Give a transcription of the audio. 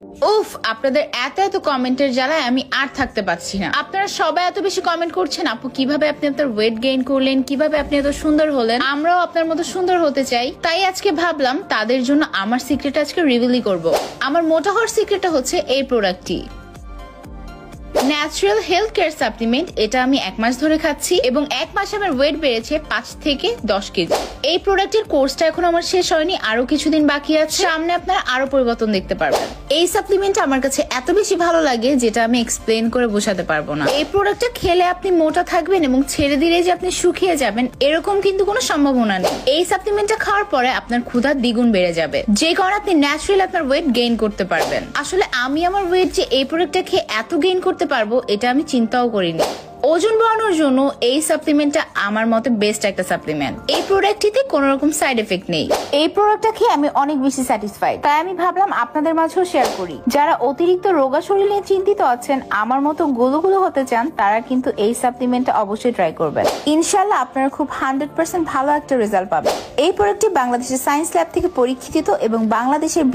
উফ, আপনাদের এত এত কমেন্টের জ্বালায় আমি আর থাকতে পারছি না। আপনারা সবাই এত বেশি কমেন্ট করছেন, আপু কিভাবে আপনি আপনার ওয়েট গেইন করলেন, কিভাবে আপনি এত সুন্দর হলেন, আমরাও আপনার মতো সুন্দর হতে চাই। তাই আজকে ভাবলাম তাদের জন্য আমার সিক্রেট আজকে রিভিলই করব। আমার মোটা হওয়ার সিক্রেটটা হচ্ছে এই প্রোডাক্টটি, ন্যাচারাল হেলথ কেয়ার সাপ্লিমেন্ট। এটা আমি 1 মাস ধরে খাচ্ছি এবং 1 মাসে আমার ওয়েট বেড়েছে 5 থেকে 10 কেজি। এই প্রোডাক্টের কোর্সটা এখন আমার শেষ হয়নি, আরো কিছুদিন বাকি আছে, সামনে আপনারা আরো পরিবর্তন দেখতে পারবেন। এই সাপ্লিমেন্ট আমার কাছে এত বেশি ভালো লাগে যেটা আমি এক্সপ্লেন করে বোঝাতে পারবো না। এই প্রোডাক্টটা খেলে আপনি মোটা থাকবেন এবং ছেড়ে দিলে যে আপনি শুকিয়ে যাবেন এরকম কিন্তু কোনো সম্ভাবনা নেই। এই সাপ্লিমেন্টটা খাওয়ার পরে আপনার ক্ষুধা দ্বিগুণ বেড়ে যাবে, যে কারণে আপনি ন্যাচারালি আপনার ওয়েট গেইন করতে পারবেন। আসলে আমি আমার ওয়েট যে এই প্রোডাক্টটা খেয়ে এত গেইন করতে পারবো এটা আমি চিন্তাও করিনি। ওজন বাড়ানোর জন্য এই সাপ্লিমেন্টটা আমার মতে বেস্ট একটা সাপ্লিমেন্ট। এই প্রোডাক্টটিতে কোনো রকম সাইড এফেক্ট নেই। এই প্রোডাক্টটা খেয়ে আমি অনেক বেশি স্যাটিসফাইড, তাই আমি ভাবলাম আপনাদের মাঝেও শেয়ার করি। যারা অতিরিক্ত রোগা শরীর নিয়ে চিন্তিত আছেন, আমার মতো গুলো হতে চান, তারা কিন্তু এই সাপ্লিমেন্টটা অবশ্যই ট্রাই করবেন। ইনশাআল্লাহ আপনারা খুব 100% ভালো একটা রেজাল্ট পাবেন। এই প্রোডাক্টটি বাংলাদেশের সায়েন্স ল্যাব থেকে পরীক্ষিত এবং বাংলাদেশের